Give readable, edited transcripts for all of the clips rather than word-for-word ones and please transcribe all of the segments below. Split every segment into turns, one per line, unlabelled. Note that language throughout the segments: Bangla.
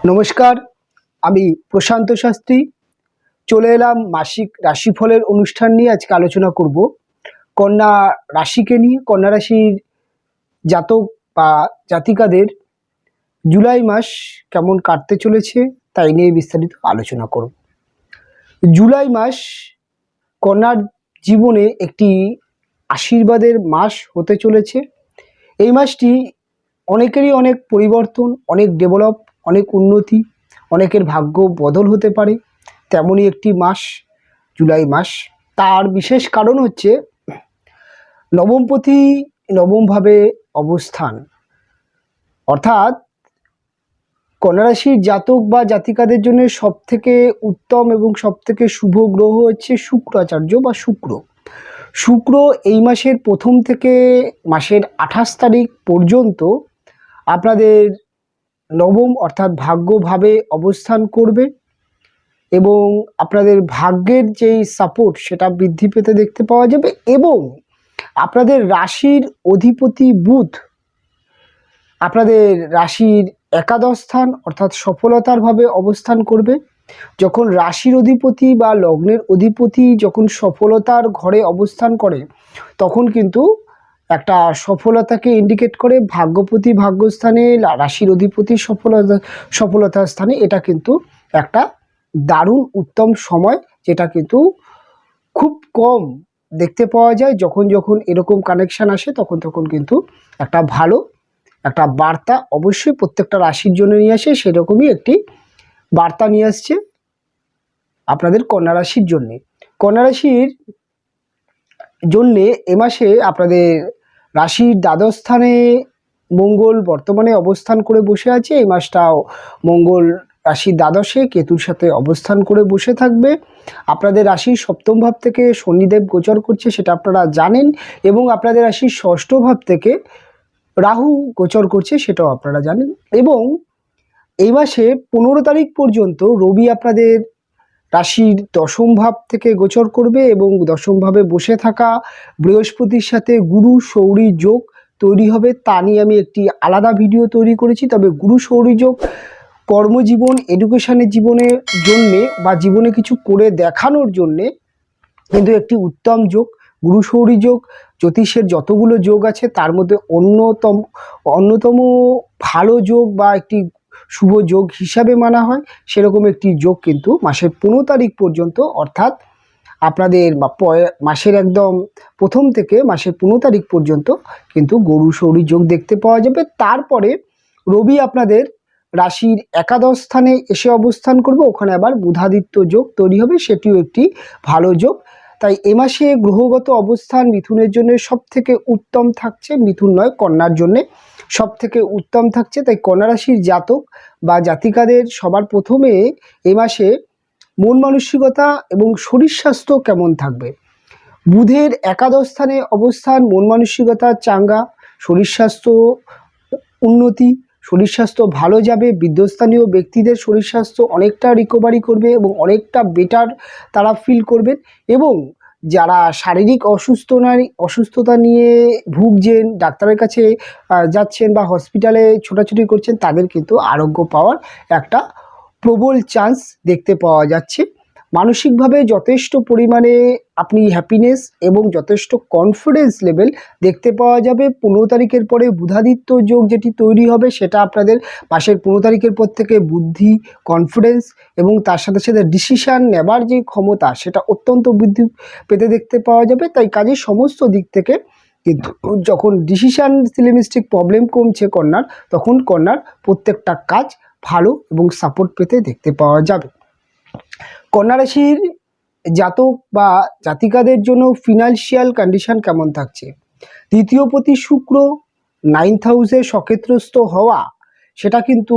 নমস্কার, আমি প্রশান্ত শাস্ত্রী চলে এলাম মাসিক রাশিফলের অনুষ্ঠান নিয়ে। আজকে আলোচনা করব কন্যা রাশিকে নিয়ে। কন্যা রাশির জাতক বা জাতিকাদের জুলাই মাস কেমন কাটতে চলেছে তাই নিয়ে বিস্তারিত আলোচনা করব। জুলাই মাস কন্যার জীবনে একটি আশীর্বাদের মাস হতে চলেছে। এই মাসটি অনেকেরই অনেক পরিবর্তন, অনেক ডেভেলপ, অনেক উন্নতি, অনেকের ভাগ্য বদল হতে পারে, তেমনই একটি মাস জুলাই মাস। তার বিশেষ কারণ হচ্ছে নবমপতি নবমভাবে অবস্থান, অর্থাৎ কন্যা রাশির জাতক বা জাতিকাদের জন্য সবথেকে উত্তম এবং সবথেকে শুভ গ্রহ হচ্ছে শুক্রাচার্য বা শুক্র। শুক্র এই মাসের প্রথম থেকে মাসের 28 তারিখ পর্যন্ত আপনাদের নবম অর্থাৎ ভাগ্যভাবে অবস্থান করবে এবং আপনাদের ভাগ্যের যেই সাপোর্ট সেটা বৃদ্ধি পেতে দেখতে পাওয়া যাবে। এবং আপনাদের রাশির অধিপতি বুধ আপনাদের রাশির একাদশ স্থান অর্থাৎ সফলতার ভাবে অবস্থান করবে। যখন রাশির অধিপতি বা লগ্নের অধিপতি যখন সফলতার ঘরে অবস্থান করে তখন কিন্তু একটা সফলতাকে ইন্ডিকেট করে। ভাগ্যপতি ভাগ্যস্থানে, রাশির অধিপতি সফলতার স্থানে, এটা কিন্তু একটা দারুণ উত্তম সময়, যেটা কিন্তু খুব কম দেখতে পাওয়া যায়। যখন যখন এরকম কানেকশান আসে তখন তখন কিন্তু একটা ভালো একটা বার্তা অবশ্যই প্রত্যেকটা রাশির জন্য নিয়ে আসে। সেরকমই একটি বার্তা নিয়ে আসছে আপনাদের কন্যা রাশির জন্যে। কন্যা রাশির জন্যে এ মাসে আপনাদের রাশির দ্বাদশ স্থানে মঙ্গল বর্তমানে অবস্থান করে বসে আছে। এই মাসটাও মঙ্গল রাশির দ্বাদশে কেতুর সাথে অবস্থান করে বসে থাকবে। আপনাদের রাশির সপ্তম ভাব থেকে শনিদেব গোচর করছে, সেটা আপনারা জানেন। এবং আপনাদের রাশির ষষ্ঠ ভাব থেকে রাহু গোচর করছে, সেটাও আপনারা জানেন। এবং এই মাসে 15 তারিখ পর্যন্ত রবি আপনাদের রাশির দশম ভাব থেকে গোচর করবে এবং দশম ভাবে বসে থাকা বৃহস্পতির সাথে গুরু সৌরী যোগ তৈরি হবে। তা নিয়ে আমি একটি আলাদা ভিডিও তৈরি করেছি। তবে গুরু সৌরী যোগ কর্মজীবন, এডুকেশনের জীবনের জন্যে বা জীবনে কিছু করে দেখানোর জন্যে কিন্তু একটি উত্তম যোগ। গুরু সৌরী যোগ জ্যোতিষের যতগুলো যোগ আছে তার মধ্যে অন্যতম ভালো যোগ বা একটি শুভ যোগ হিসাবে মানা হয়। সেরকম একটি যোগ কিন্তু মাসের 15 তারিখ পর্যন্ত, অর্থাৎ আপনাদের মাসের একদম প্রথম থেকে মাসের 15 তারিখ পর্যন্ত কিন্তু গুরু সৌরী যোগ দেখতে পাওয়া যাবে। তারপরে রবি আপনাদের রাশির একাদশ স্থানে এসে অবস্থান করবে, ওখানে আবার বুধাদিত্য যোগ তৈরি হবে, সেটিও একটি ভালো যোগ। তাই এ মাসে গ্রহগত অবস্থান মিথুনের জন্য সব থেকে উত্তম থাকছে, মিথুন নয় কন্যার জন্য সব থেকে উত্তম থাকছে। তাই কন্যা রাশির জাতক বা জাতিকাদের সবার প্রথমে এ মাসে মন মানসিকতা এবং শরীর স্বাস্থ্য কেমন থাকবে। বুধের একাদশ স্থানে অবস্থান, মন মানসিকতা চাঙ্গা, শরীর স্বাস্থ্য উন্নতি, শরীর স্বাস্থ্য ভালো যাবে। বিদ্যস্থানীয় ব্যক্তিদের শরীর স্বাস্থ্য অনেকটা রিকভারি করবে এবং অনেকটা বেটার তারা ফিল করবেন। এবং যারা শারীরিক অসুস্থতা নিয়ে ভুগছেন, ডাক্তারের কাছে যাচ্ছেন বা হসপিটালে ছোটাছুটি করছেন, তাদের কিন্তু আরোগ্য পাওয়ার একটা প্রবল চান্স দেখতে পাওয়া যাচ্ছে। মানসিকভাবে যথেষ্ট পরিমাণে আপনি হ্যাপিনেস এবং যথেষ্ট কনফিডেন্স লেভেল দেখতে পাওয়া যাবে। 15 তারিখের পরে বুধাদিত্য যোগ যেটি তৈরি হবে সেটা আপনাদের মাসের 15 তারিখের পর থেকে বুদ্ধি, কনফিডেন্স এবং তার সাথে সাথে ডিসিশান নেবার যে ক্ষমতা সেটা অত্যন্ত বৃদ্ধি পেতে দেখতে পাওয়া যাবে। তাই কাজের সমস্ত দিক থেকে কিন্তু যখন ডিসিশান সিলেমিস্টিক প্রবলেম কমছে কন্যার, তখন কন্যার প্রত্যেকটা কাজ ভালো এবং সাপোর্ট পেতে দেখতে পাওয়া যাবে। কন্যা রাশির জাতক বা জাতিকাদের জন্য ফিনান্সিয়াল কন্ডিশন কেমন থাকছে। দ্বিতীয় পতি শুক্র 9th হাউসে সক্ষেত্রস্থ হওয়া, সেটা কিন্তু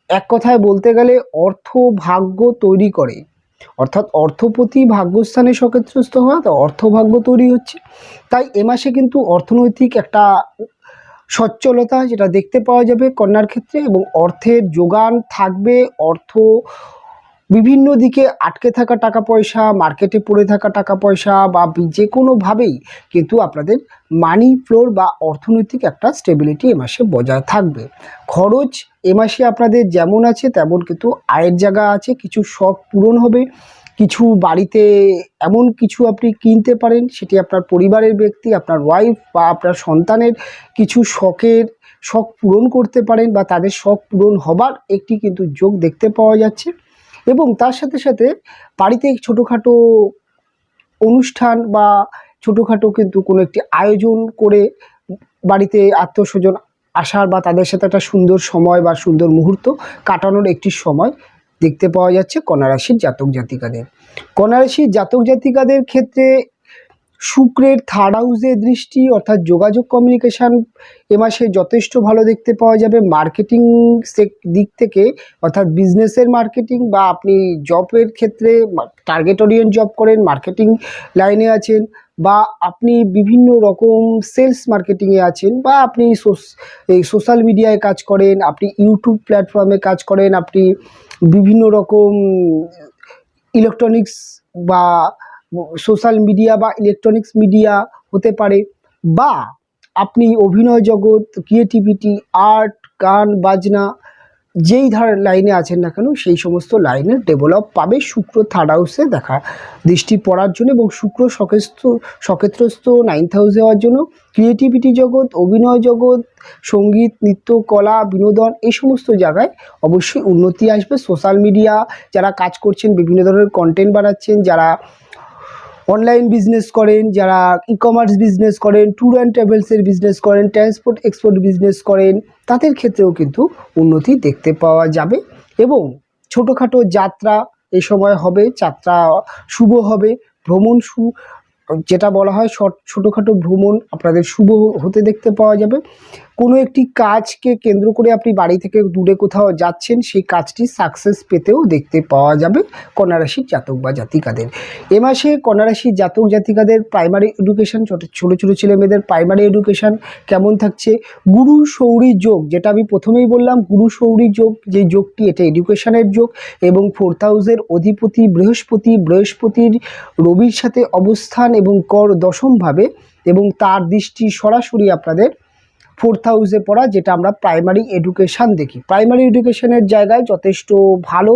এক কথায় বলতে গেলে অর্থ ভাগ্য তৈরি করে, অর্থাৎ অর্থপতি ভাগ্যস্থানে সক্ষেত্রস্থ হওয়া, তো অর্থভাগ্য তৈরি হচ্ছে। তাই এ মাসে কিন্তু অর্থনৈতিক একটা সচ্ছলতা যেটা দেখতে পাওয়া যাবে কন্যার ক্ষেত্রে, এবং অর্থের যোগান থাকবে। অর্থ বিভিন্ন দিকে আটকে থাকা টাকা পয়সা, মার্কেটে পড়ে থাকা টাকা পয়সা বা যে কোনোভাবেই কিন্তু আপনাদের মানি ফ্লোর বা অর্থনৈতিক একটা স্টেবিলিটি এ মাসে বজায় থাকবে। খরচ এ মাসে আপনাদের যেমন আছে তেমন কিন্তু আয়ের জায়গা আছে, কিছু শখ পূরণ হবে, কিছু বাড়িতে এমন কিছু আপনি কিনতে পারেন, সেটি আপনার পরিবারের ব্যক্তি, আপনার ওয়াইফ বা আপনার সন্তানের কিছু শখ পূরণ করতে পারেন বা তাদের শখ পূরণ হবার একটি কিন্তু যোগ দেখতে পাওয়া যাচ্ছে। এবং তার সাথে সাথে বাড়িতে ছোটোখাটো অনুষ্ঠান বা ছোটোখাটো কিন্তু কোনো একটি আয়োজন করে বাড়িতে আত্মীয়স্বজন আসার বা তাদের সাথে একটা সুন্দর সময় বা সুন্দর মুহূর্ত কাটানোর একটি সময় দেখতে পাওয়া যাচ্ছে কন্যা রাশির জাতক জাতিকাদের। কন্যা রাশির জাতক জাতিকাদের ক্ষেত্রে শুক্রের থার্ড হাউসের দৃষ্টি অর্থাৎ যোগাযোগ কমিউনিকেশান এ মাসে যথেষ্ট ভালো দেখতে পাওয়া যাবে। মার্কেটিং দিক থেকে অর্থাৎ বিজনেসের মার্কেটিং বা আপনি জবের ক্ষেত্রে টার্গেট ওরিয়েন্ট জব করেন, মার্কেটিং লাইনে আছেন বা আপনি বিভিন্ন রকম সেলস মার্কেটিংয়ে আছেন বা আপনি এই সোশ্যাল মিডিয়ায় কাজ করেন, আপনি ইউটিউব প্ল্যাটফর্মে কাজ করেন, আপনি বিভিন্ন রকম ইলেকট্রনিক্স বা সোশ্যাল মিডিয়া বা ইলেকট্রনিক্স মিডিয়া হতে পারে, বা আপনি অভিনয় জগৎ, ক্রিয়েটিভিটি, আর্ট, গান বাজনা যেই লাইনে আছেন না কেন সেই সমস্ত লাইনে ডেভেলপ পাবে শুক্র থার্ড হাউসে দেখা দৃষ্টি পড়ার জন্য। এবং শুক্র সক্ষেত্রস্থ 9th হাউসে হওয়ার জন্য ক্রিয়েটিভিটি জগৎ, অভিনয় জগৎ, সঙ্গীত, নৃত্য, কলা, বিনোদন এই সমস্ত জায়গায় অবশ্যই উন্নতি আসবে। সোশ্যাল মিডিয়া যারা কাজ করছেন, বিভিন্ন ধরনের কন্টেন্ট বানাচ্ছেন, যারা অনলাইন বিজনেস করেন, যারা ই কমার্স বিজনেস করেন, ট্যুর অ্যান্ড ট্রাভেলসের বিজনেস করেন, ট্রান্সপোর্ট এক্সপোর্ট বিজনেস করেন, তাদের ক্ষেত্রেও কিন্তু উন্নতি দেখতে পাওয়া যাবে। এবং ছোটোখাটো যাত্রা এই সময় হবে, যাত্রা শুভ হবে, ভ্রমণ যেটা বলা হয় ছোটোখাটো ভ্রমণ আপনাদের শুভ হতে দেখতে পাওয়া যাবে। কোনো একটি কাজকে কেন্দ্র করে আপনি বাড়ি থেকে দূরে কোথাও যাচ্ছেন, সেই কাজটি সাকসেস পেতেও দেখতে পাওয়া যাবে কন্যা রাশির জাতক বা জাতিকাদের। এ মাসে কন্যা রাশির জাতক জাতিকাদের প্রাইমারি এডুকেশন, ছোটো ছোটো ছেলে মেয়েদের প্রাইমারি এডুকেশন কেমন থাকছে? গুরু সৌরী যোগ, যেটা আমি প্রথমেই বললাম, গুরু সৌরী যোগ যে যোগটি, এটা এডুকেশনের যোগ। এবং 4th হাউসের অধিপতি বৃহস্পতির রবির সাথে অবস্থান এবং দশমভাবে, এবং তার দৃষ্টি সরাসরি আপনাদের 4th হাউসে পড়া, যেটা আমরা প্রাইমারি এডুকেশান দেখি। প্রাইমারি এডুকেশনের জায়গায় যথেষ্ট ভালো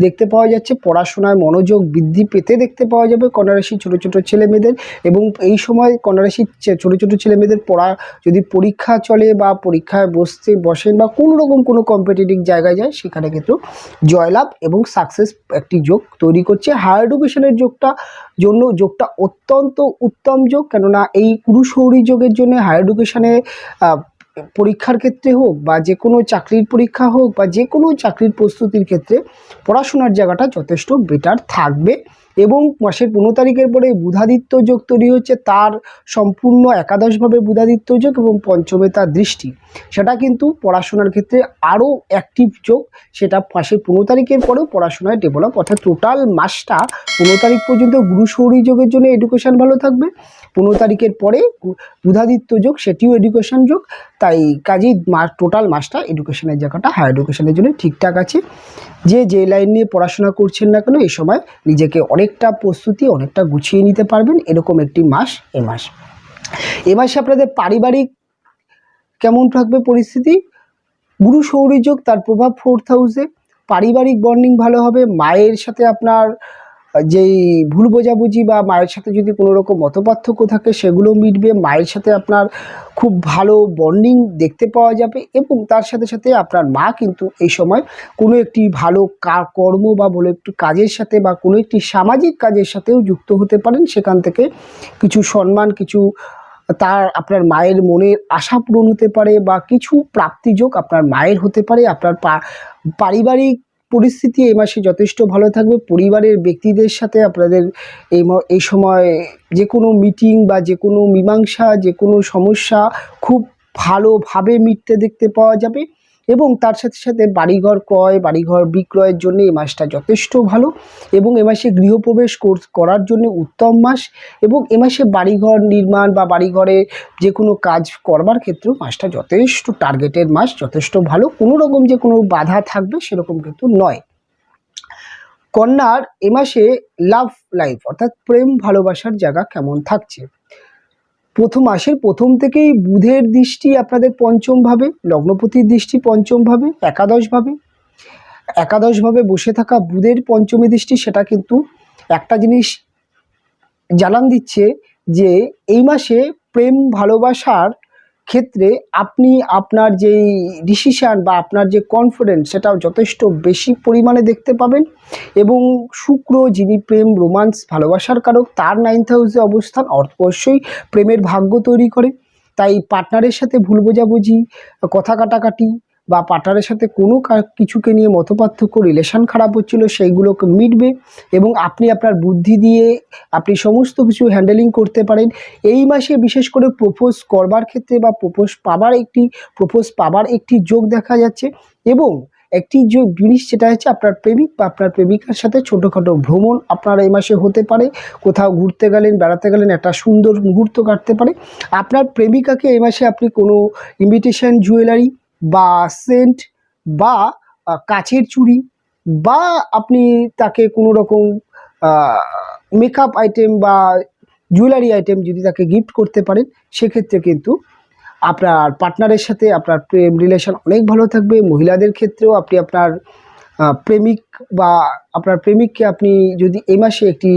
দেখতে পাওয়া যাচ্ছে, পড়াশোনায় মনোযোগ বৃদ্ধি পেতে দেখতে পাওয়া যাবে কন্যা রাশির ছোটো ছোটো ছেলেমেয়েদের। এবং এই সময় কন্যা রাশির ছোটো ছোটো ছেলেমেয়েদের পড়া যদি পরীক্ষা চলে বা পরীক্ষায় বসেন বা কোনো রকম কোনো কম্পিটিটিভ জায়গায় যায়, সেখানে কিন্তু জয়লাভ এবং সাকসেস একটি যোগ তৈরি করছে। হায়ার এডুকেশনের যোগটা অত্যন্ত উত্তম যোগ, কেননা এই গুরু সৌরী যোগের জন্য হায়ার এডুকেশনে পরীক্ষার ক্ষেত্রে হোক বা যে কোনো চাকরির পরীক্ষা হোক বা যে কোনো চাকরির প্রস্তুতির ক্ষেত্রে পড়াশোনার জায়গাটা যথেষ্ট বেটার থাকবে। এবং মাসের 15 তারিখের পরে বুধাদিত্য যোগ তৈরি হচ্ছে, তার সম্পূর্ণ একাদশভাবে বুধাদিত্য যোগ এবং পঞ্চমে তার দৃষ্টি, সেটা কিন্তু পড়াশোনার ক্ষেত্রে আরও অ্যাক্টিভ যোগ। সেটা মাসের 15 তারিখের পরেও পড়াশোনায় ডেভেলপ, অর্থাৎ টোটাল মাসটা 15 তারিখ পর্যন্ত গুরু সৌরী যোগের জন্য এডুকেশান ভালো থাকবে। 15 তারিখের পরে বুধাদিত্য যোগ, সেটিও এডুকেশান যোগ। তাই কাজেই টোটাল মাসটা এডুকেশনের জায়গাটা হায়ার এডুকেশনের জন্য ঠিকঠাক আছে। যে লাইন নিয়ে পড়াশোনা করছেন না কেন, এই সময় নিজেকে অনেকটা প্রস্তুতি অনেকটা গুছিয়ে নিতে পারবেন, এরকম একটি মাস এ মাসে আপনাদের পারিবারিক কেমন থাকবে পরিস্থিতি? গুরু সৌরী যোগ, তার প্রভাব 4th হাউসে, পারিবারিক বন্ডিং ভালো হবে। মায়ের সাথে আপনার যেই ভুল বোঝাবুঝি বা মায়ের সাথে যদি কোনো রকম মতপার্থক্য থাকে সেগুলো মিটবে, মায়ের সাথে আপনার খুব ভালো বন্ডিং দেখতে পাওয়া যাবে। এবং তার সাথে সাথে আপনার মা কিন্তু এই সময় কোনো একটি ভালো কর্ম বা বলে একটু কাজের সাথে বা কোনো একটি সামাজিক কাজের সাথেও যুক্ত হতে পারেন, সেখান থেকে কিছু সম্মান, কিছু আপনার মায়ের মনের আশা পূরণ হতে পারে বা কিছু প্রাপ্তিযোগ আপনার মায়ের হতে পারে। আপনার পারিবারিক পরিস্থিতি এই মাসে যথেষ্ট ভালো থাকবে। পরিবারের ব্যক্তিদের সাথে আপনাদের এই সময় যে কোনো মিটিং বা যে কোনো মীমাংসা, যে কোনো সমস্যা খুব ভালোভাবে মিটতে দেখতে পাওয়া যাবে। এবং তার সাথে সাথে বাড়িঘর ক্রয়, বাড়িঘর বিক্রয়ের জন্য এই মাসটা যথেষ্ট ভালো। এবং এ মাসে গৃহপ্রবেশ করার জন্য উত্তম মাস। এবং এ মাসে বাড়িঘর নির্মাণ বা বাড়িঘরে যে কোনো কাজ করবার ক্ষেত্রেও মাসটা যথেষ্ট টার্গেটের মাস, যথেষ্ট ভালো। কোনো রকম যে কোনো বাধা থাকবে সেরকম কিন্তু নয়। কন্যার এ মাসে লাভ লাইফ অর্থাৎ প্রেম ভালোবাসার জায়গা কেমন থাকছে। মাসের প্রথম থেকেই বুধের দৃষ্টি আপনাদের পঞ্চম ভাবে, লগ্নপতির দৃষ্টি পঞ্চম ভাবে, একাদশভাবে বসে থাকা বুধের পঞ্চমী দৃষ্টি, সেটা কিন্তু একটা জিনিস জানান দিচ্ছে যে এই মাসে প্রেম ভালোবাসার ক্ষেত্রে আপনি আপনার যেই ডিসিশান বা আপনার যে কনফিডেন্স সেটাও যথেষ্ট বেশি পরিমাণে দেখতে পাবেন। এবং শুক্র, যিনি প্রেম রোমান্স ভালোবাসার কারক, তার 9th হাউসে অবস্থান অবশ্যই প্রেমের ভাগ্য তৈরি করে। তাই পার্টনারের সাথে ভুল বোঝাবুঝি, কথা কাটাকাটি বা পার্টনারের সাথে কোনো কিছুকে নিয়ে মতপার্থক্য, রিলেশন খারাপ হচ্ছিল, সেইগুলোকে মিটবে এবং আপনি আপনার বুদ্ধি দিয়ে আপনি সমস্ত কিছু হ্যান্ডেলিং করতে পারেন। এই মাসে বিশেষ করে প্রপোজ করবার ক্ষেত্রে বা প্রপোজ পাবার একটি যোগ দেখা যাচ্ছে। এবং একটি জিনিস যেটা হচ্ছে আপনার প্রেমিক বা আপনার প্রেমিকার সাথে ছোটোখাটো ভ্রমণ আপনার এই মাসে হতে পারে। কোথাও ঘুরতে গেলেন, বেড়াতে গেলেন, একটা সুন্দর মুহূর্ত কাটতে পারে। আপনার প্রেমিকাকে এই মাসে আপনি কোনো ইমিটেশন জুয়েলারি বা সেন্ট বা কাচের চুড়ি বা আপনি তাকে কোনো রকম মেকআপ আইটেম বা জুয়েলারি আইটেম যদি তাকে গিফট করতে পারেন, সেক্ষেত্রে কিন্তু আপনার পার্টনারের সাথে আপনার প্রেম রিলেশন অনেক ভালো থাকবে। মহিলাদের ক্ষেত্রেও আপনি আপনার প্রেমিক বা আপনার প্রেমিককে আপনি যদি এই মাসে একটি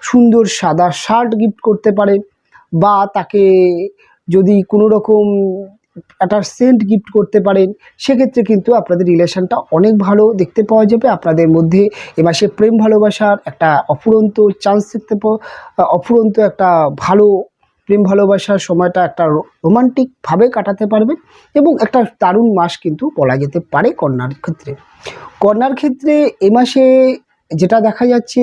সুন্দর সাদা শার্ট গিফট করতে পারেন বা তাকে যদি কোনো রকম একটা সেন্ট গিফট করতে পারেন, সেক্ষেত্রে কিন্তু আপনাদের রিলেশনটা অনেক ভালো দেখতে পাওয়া যাবে। আপনাদের মধ্যে এ মাসে প্রেম ভালোবাসার একটা অফুরন্ত চান্স অফুরন্ত একটা ভালো প্রেম ভালোবাসার সময়টা একটা রোমান্টিকভাবে কাটাতে পারবে এবং একটা দারুণ মাস কিন্তু বলা যেতে পারে কন্যার ক্ষেত্রে। কন্যার ক্ষেত্রে এ মাসে যেটা দেখা যাচ্ছে,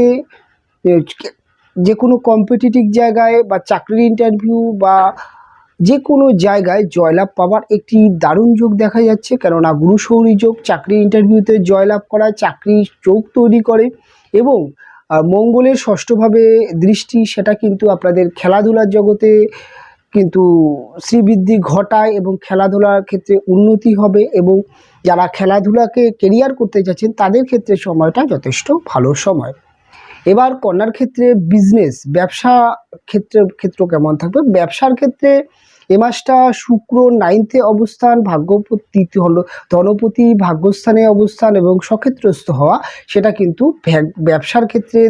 যে কোনো কম্পিটিটিভ জায়গায় বা চাকরির ইন্টারভিউ বা যে কোনো জায়গায় জয়লাভ পাওয়ার একটি দারুণ যোগ দেখা যাচ্ছে। কেননা গুরু শৌরী যোগ চাকরি ইন্টারভিউতে জয়লাভ করা, চাকরির যোগ তৈরি করে। এবং মঙ্গলের ষষ্ঠভাবে দৃষ্টি, সেটা কিন্তু আপনাদের খেলাধুলার জগতে কিন্তু শ্রীবৃদ্ধি ঘটায় এবং খেলাধুলার ক্ষেত্রে উন্নতি হবে। এবং যারা খেলাধুলাকে কেরিয়ার করতে চাচ্ছেন তাদের ক্ষেত্রে সময়টা যথেষ্ট ভালো সময়। এবার কন্যার ক্ষেত্রে বিজনেস, ব্যবসা ক্ষেত্র কেমন থাকবে। ব্যবসার ক্ষেত্রে এ মাসটা শুক্র 9th অবস্থান, ভাগ্যপতি হলো ধনপতি ভাগ্যস্থানে অবস্থান এবং সক্ষেত্রস্থ হওয়া, সেটা কিন্তু ব্যবসার ক্ষেত্রে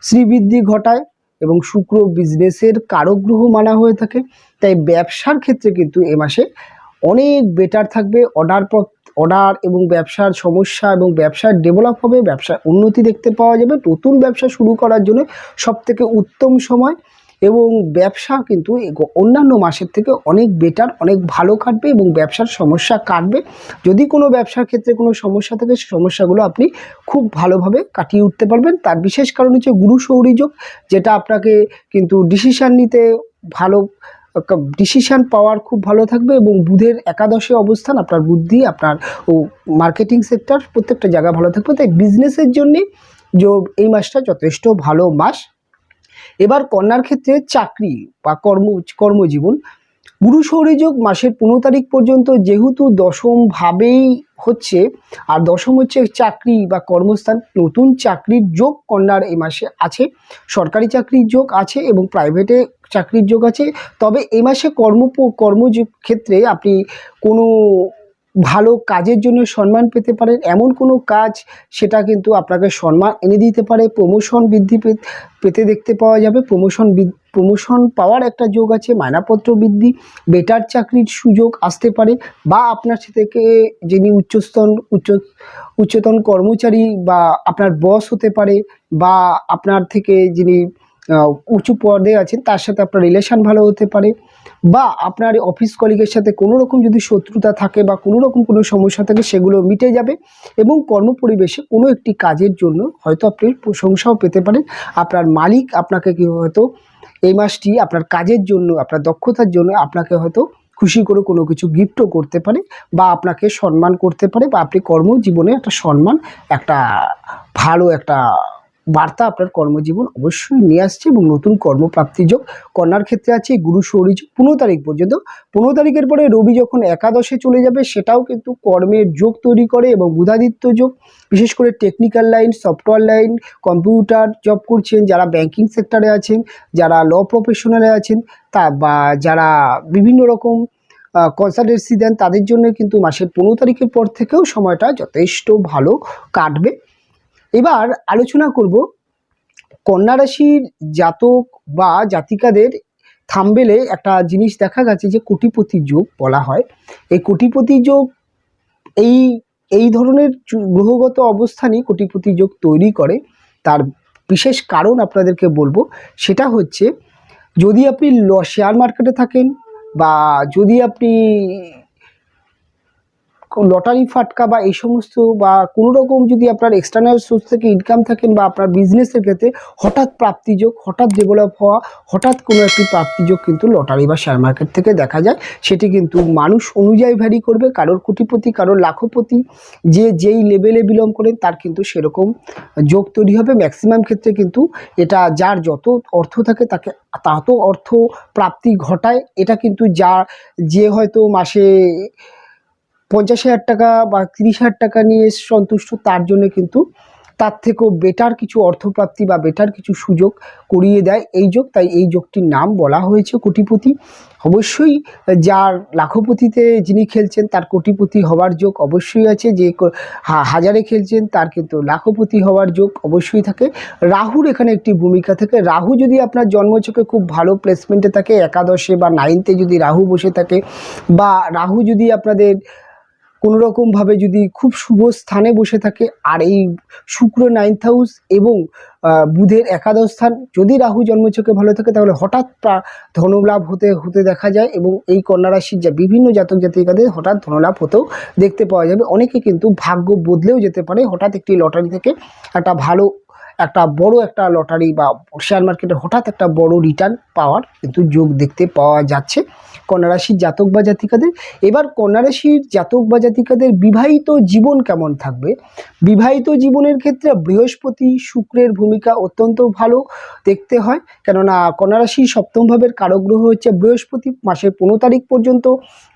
শ্রীবৃদ্ধি ঘটায় এবং শুক্র বিজনেসের কারক গ্রহ মানা হয়ে থাকে। তাই ব্যবসার ক্ষেত্রে কিন্তু এ মাসে অনেক বেটার থাকবে। অর্ডার এবং ব্যবসার সমস্যা এবং ব্যবসার ডেভেলপ হবে, ব্যবসার উন্নতি দেখতে পাওয়া যাবে। নতুন ব্যবসা শুরু করার জন্য সবথেকে উত্তম সময় এবং ব্যবসা কিন্তু অন্যান্য মাসের থেকে অনেক বেটার, অনেক ভালো কাটবে এবং ব্যবসার সমস্যা কাটবে। যদি কোনো ব্যবসার ক্ষেত্রে কোনো সমস্যা থাকে, সেই সমস্যাগুলো আপনি খুব ভালোভাবে কাটিয়ে উঠতে পারবেন। তার বিশেষ কারণ হচ্ছে গুরু শৌরী যোগ, যেটা আপনাকে কিন্তু ডিসিশান নিতে ভালো, ডিসিশান পাওয়ার খুব ভালো থাকবে। এবং বুধের একাদশে অবস্থান, আপনার বুদ্ধি, আপনার মার্কেটিং সেক্টর প্রত্যেকটা জায়গা ভালো থাকবে। তাই বিজনেসের জন্যে এই মাসটা যথেষ্ট ভালো মাস। এবার কন্যার ক্ষেত্রে চাকরি বা কর্মজীবন, গুরু শৌরী যোগ মাসের 15 তারিখ পর্যন্ত, যেহেতু দশম ভাবেই হচ্ছে আর দশম হচ্ছে চাকরি বা কর্মস্থান, নতুন চাকরির যোগ কন্যার এই মাসে আছে। সরকারি চাকরির যোগ আছে এবং প্রাইভেটে চাকরির যোগ আছে। তবে এই মাসে ক্ষেত্রে আপনি কোনো ভালো কাজের জন্য সম্মান পেতে পারেন। এমন কোনো কাজ সেটা কিন্তু আপনাকে সম্মান এনে দিতে পারে, প্রমোশন বৃদ্ধি পেতে দেখতে পাওয়া যাবে। প্রমোশন পাওয়ার একটা যোগ আছে, মায়নাপত্র বৃদ্ধি, বেটার চাকরির সুযোগ আসতে পারে বা আপনার থেকে যিনি উচ্চতন কর্মচারী বা আপনার বস হতে পারে বা আপনার থেকে যিনি উঁচু পদে আছেন তার সাথে আপনার রিলেশান ভালো হতে পারে বা আপনার অফিস কলিগের সাথে কোনো রকম যদি শত্রুতা থাকে বা কোনো রকম কোনো সমস্যা থাকে, সেগুলো মিটে যাবে। এবং কর্মপরিবেশে কোনো একটি কাজের জন্য হয়তো আপনি প্রশংসাও পেতে পারেন। আপনার মালিক আপনাকে কি হয়তো এই মাসটি আপনার কাজের জন্য, আপনার দক্ষতার জন্য আপনাকে হয়তো খুশি করে কোনো কিছু গিফটও করতে পারে বা আপনাকে সম্মান করতে পারে বা আপনি কর্মজীবনে একটা সম্মান, একটা ভালো একটা বার্তা আপনার কর্মজীবন অবশ্যই নিয়ে আসছে এবং নতুন কর্মপ্রাপ্তি যোগ। কন্যার ক্ষেত্রে আছে গুরু শৌরী যোগ 15 তারিখ পর্যন্ত। 15 তারিখের পরে রবি যখন একাদশে চলে যাবে সেটাও কিন্তু কর্মের যোগ তৈরি করে এবং বুধাদিত্য যোগ, বিশেষ করে technical line, software line, computer job করছেন, যারা ব্যাংকিং সেক্টরে আছেন, যারা ল প্রফেশনালে আছেন, তা বা যারা বিভিন্ন রকম কনসালটেন্সি দেন, তাদের জন্য কিন্তু মাসের 15 তারিখের পর থেকেও সময়টা যথেষ্ট ভালো কাটবে। এবার আলোচনা করব কন্যা রাশির জাতক বা জাতিকাদের থাম্বেলে একটা জিনিস দেখা গেছে যে কোটিপতি যোগ বলা হয়। এই কোটিপতি যোগ এই এই ধরনের গ্রহগত অবস্থানই কোটিপতি যোগ তৈরি করে। তার বিশেষ কারণ আপনাদেরকে বলবো, সেটা হচ্ছে যদি আপনি শেয়ার মার্কেটে থাকেন বা যদি আপনি লটারি ফাটকা বা এই সমস্ত বা কোনো রকম যদি আপনার এক্সটার্নাল সোর্স থেকে ইনকাম থাকেন বা আপনার বিজনেসের ক্ষেত্রে হঠাৎ প্রাপ্তিযোগ, হঠাৎ ডেভেলপ হওয়া, হঠাৎ কোনো একটি প্রাপ্তিযোগ কিন্তু লটারি বা শেয়ার মার্কেট থেকে দেখা যায়। সেটি কিন্তু মানুষ অনুযায়ী ভ্যারি করবে, কারোর কোটিপতি, কারোর লাখপতি, যে যেই লেভেলে বিলং করেন তার কিন্তু সেরকম যোগ তৈরি হবে। ম্যাক্সিমাম ক্ষেত্রে কিন্তু এটা যার যত অর্থ থাকে তাকে তত অর্থ প্রাপ্তি ঘটায়। এটা কিন্তু যে হয়তো মাসে 50,000 টাকা বা 30,000 টাকা নিয়ে সন্তুষ্ট, তার জন্য কিন্তু তার থেকেও বেটার কিছু অর্থপ্রাপ্তি বা বেটার কিছু সুযোগ করিয়ে দেয় এই যোগ। তাই এই যোগটির নাম বলা হয়েছে কোটিপতি। অবশ্যই যার লাখপতিতে যিনি খেলছেন তার কোটিপতি হওয়ার যোগ অবশ্যই আছে, যে হাজারে খেলছেন তার কিন্তু লাখপতি হওয়ার যোগ অবশ্যই থাকে। রাহুর এখানে একটি ভূমিকা থাকে। রাহু যদি আপনার জন্মছকে খুব ভালো প্লেসমেন্টে থাকে, একাদশে বা 9তে যদি রাহু বসে থাকে, বা রাহু যদি আপনাদের কোনো রকমভাবে যদি খুব শুভ স্থানে বসে থাকে, আর এই শুক্র 9th হাউস এবং বুধের একাদশ স্থান যদি রাহু জন্মছকে ভালো থাকে, তাহলে হঠাৎ ধনলাভ হতে দেখা যায়। এবং এই কন্যা রাশির যা বিভিন্ন জাতক জাতিকাদের হঠাৎ ধনলাভ হতেও দেখতে পাওয়া যাবে। অনেকে কিন্তু ভাগ্য বদলেও যেতে পারে, হঠাৎ একটি লটারি থেকে একটা বড় একটা লটারি বা শেয়ার মার্কেটে হঠাৎ একটা বড় রিটার্ন পাওয়ার কিন্তু যোগ দেখতে পাওয়া যাচ্ছে কন্যা রাশির জাতক বা জাতিকাদের। এবার কন্যা রাশির জাতক বা জাতিকাদের বিবাহিত জীবন কেমন থাকবে? বিবাহিত জীবনের ক্ষেত্রে বৃহস্পতি শুক্রের ভূমিকা অত্যন্ত ভালো দেখতে হয়, কেননা কন্যা রাশির সপ্তম ভাবের কারক গ্রহ হচ্ছে বৃহস্পতি। মাসের 15 তারিখ পর্যন্ত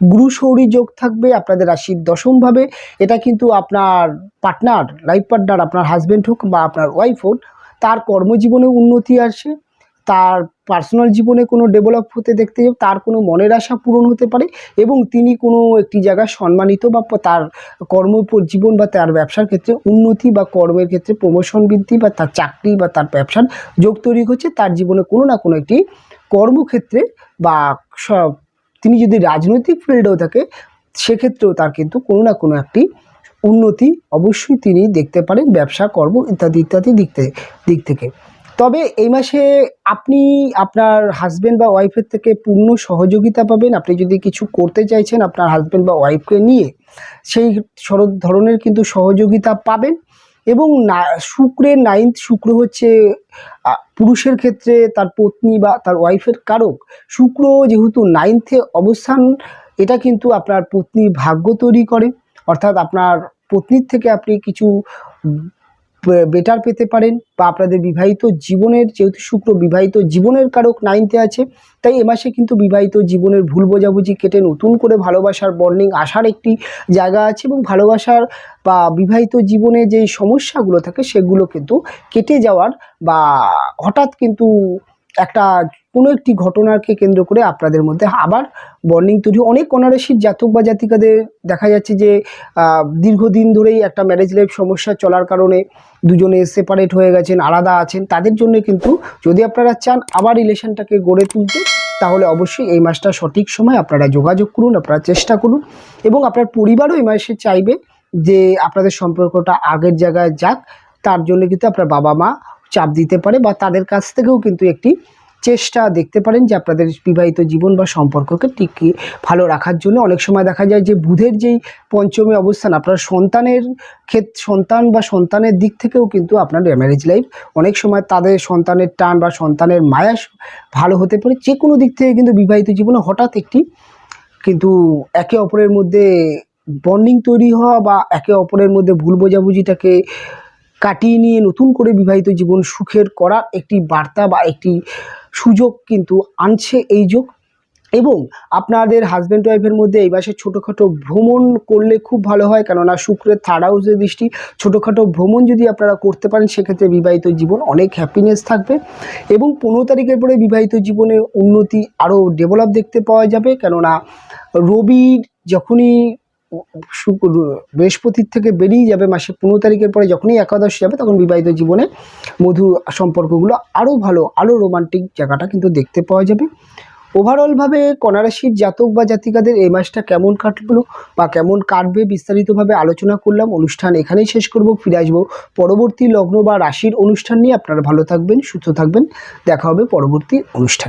গুরু শৌরী যোগ থাকবে আপনাদের রাশির দশম ভাবে। এটা কিন্তু আপনার পার্টনার, লাইফ পার্টনার, আপনার হাজব্যান্ড হোক বা আপনার ওয়াইফ হোক, তার কর্মজীবনে উন্নতি আসে, তার পার্সোনাল জীবনে কোনো ডেভেলপ হতে দেখতে যাবে, তার কোনো মনের আশা পূরণ হতে পারে এবং তিনি কোনো একটি জায়গায় সম্মানিত বা তার জীবন বা তার ব্যবসার ক্ষেত্রে উন্নতি বা কর্মের ক্ষেত্রে প্রমোশন বৃদ্ধি বা তার চাকরি বা তার ব্যবসার যোগ তৈরি হচ্ছে। তার জীবনে কোনো না কোনো একটি কর্মক্ষেত্রে বা তিনি যদি রাজনৈতিক ফিল্ডেও থাকে সেক্ষেত্রেও তার কিন্তু কোনো না কোনো একটি উন্নতি অবশ্যই তিনি দেখতে পারেন, ব্যবসা কর্ম ইত্যাদি ইত্যাদি দিক থেকে। তবে এই মাসে আপনি আপনার হাজব্যান্ড বা ওয়াইফের থেকে পূর্ণ সহযোগিতা পাবেন। আপনি যদি কিছু করতে চাইছেন আপনার হাজব্যান্ড বা ওয়াইফকে নিয়ে, সেই ধরনের কিন্তু সহযোগিতা পাবেন। এবং শুক্রের 9th, শুক্র হচ্ছে পুরুষের ক্ষেত্রে তার পত্নী বা তার ওয়াইফের কারক। শুক্র যেহেতু 9th-এ অবস্থান, এটা কিন্তু আপনার পত্নীর ভাগ্য তৈরি করে, অর্থাৎ আপনার পত্নীর থেকে আপনি কিছু বেটার পেতে পারেন বা আপনাদের বিবাহিত জীবনের, যেহেতু শুক্র বিবাহিত জীবনের কারক 9th-এ আছে, তাই এ মাসে কিন্তু বিবাহিত জীবনের ভুল বোঝাবুঝি কেটে নতুন করে ভালোবাসার বন্ডিং আসার একটি জায়গা আছে এবং ভালোবাসার বা বিবাহিত জীবনে যেই সমস্যাগুলো থাকে সেগুলো কিন্তু কেটে যাওয়ার বা হঠাৎ কিন্তু একটা কোনো একটি ঘটনাকে কেন্দ্র করে আপনাদের মধ্যে আবার বন্ডিং তৈরি। অনেক কন্যা রাশির জাতক বা জাতিকাদের দেখা যাচ্ছে যে দীর্ঘদিন ধরেই একটা ম্যারেজ লাইফ সমস্যা চলার কারণে দুজনে সেপারেট হয়ে গেছেন, আলাদা আছেন। তাদের জন্য কিন্তু যদি আপনারা চান আবার রিলেশনটাকে গড়ে তুলতে, তাহলে অবশ্যই এই মাসটা সঠিক সময়, আপনারা যোগাযোগ করুন, আপনারা চেষ্টা করুন। এবং আপনার পরিবারও এই মাসে চাইবে যে আপনাদের সম্পর্কটা আগের জায়গায় যাক। তার জন্য কিন্তু আপনার বাবা মা চাপ দিতে পারে বা তাদের কাছ থেকেও কিন্তু একটি চেষ্টা দেখতে পারেন যে আপনাদের বিবাহিত জীবন বা সম্পর্ককে টিকিয়ে ভালো রাখার জন্য। অনেক সময় দেখা যায় যে বুধের যেই পঞ্চমী অবস্থান, আপনার সন্তান বা সন্তানের দিক থেকেও কিন্তু আপনার ম্যারেজ লাইফ অনেক সময় তাদের সন্তানের টান বা সন্তানের মায়া ভালো হতে পারে। যে কোনো দিক থেকে কিন্তু বিবাহিত জীবনে হঠাৎ একটি কিন্তু একে অপরের মধ্যে বন্ডিং তৈরি হওয়া বা একে অপরের মধ্যে ভুল বোঝাবুঝিটাকে কাটিয়ে নিয়ে নতুন করে বিবাহিত জীবন সুখের করার একটি বার্তা বা একটি সুযোগ কিন্তু আনছে এই যোগ। এবং আপনাদের হাজব্যান্ড ওয়াইফের মধ্যে এই মাসে ছোটোখাটো ভ্রমণ করলে খুব ভালো হয়, কেননা শুক্রের থার্ড হাউসের দৃষ্টি। ছোটোখাটো ভ্রমণ যদি আপনারা করতে পারেন সেক্ষেত্রে বিবাহিত জীবন অনেক হ্যাপিনেস থাকবে। এবং 15 তারিখের পরে বিবাহিত জীবনে উন্নতি আরও ডেভেলপ দেখতে পাওয়া যাবে, কেননা রবির যখনই বৃহস্পতির থেকে বেরিয়ে যাবে মাসে 15 তারিখের পরে, যখনই একাদশ যাবে তখন বিবাহিত জীবনে মধু সম্পর্কগুলো আরও ভালো, আরও রোমান্টিক জায়গাটা কিন্তু দেখতে পাওয়া যাবে। ওভারঅলভাবে কন্যা রাশির জাতক বা জাতিকাদের এই মাসটা কেমন কাটলো বা কেমন কাটবে বিস্তারিতভাবে আলোচনা করলাম। অনুষ্ঠান এখানেই শেষ করব, ফিরে আসবো পরবর্তী লগ্ন বা রাশির অনুষ্ঠান নিয়ে। আপনারা ভালো থাকবেন, সুস্থ থাকবেন, দেখা হবে পরবর্তী অনুষ্ঠানে।